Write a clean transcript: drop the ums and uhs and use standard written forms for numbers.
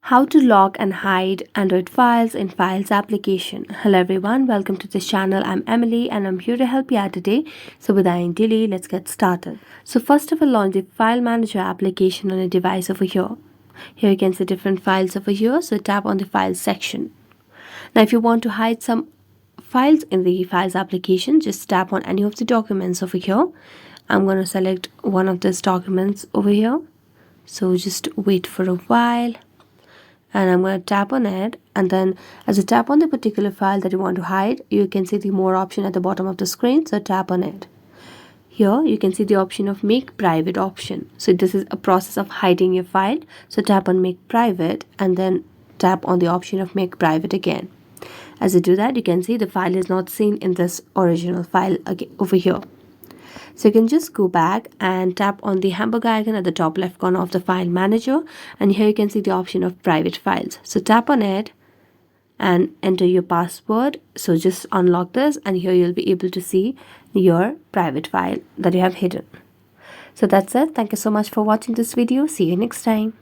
How to lock and hide Android files in Files application. Hello everyone, welcome to this channel. I'm Emily and I'm here to help you out today. So without any delay, let's get started. So first of all, launch the File Manager application on a device over here. Here you can see different files over here, so tap on the Files section. Now if you want to hide some files in the Files application, just tap on any of the documents over here. I'm going to select one of these documents over here. So just wait for a while. And I'm going to tap on it, and then as you tap on the particular file that you want to hide, you can see the more option at the bottom of the screen, so tap on it. Here you can see the option of make private option. So this is a process of hiding your file, so tap on make private and then tap on the option of make private again. As you do that, you can see the file is not seen in this original file again over here. So you can just go back and tap on the hamburger icon at the top left corner of the file manager, and here you can see the option of private files. So tap on it and enter your password. So just unlock this, and here you'll be able to see your private file that you have hidden. So that's it. Thank you so much for watching this video. See you next time.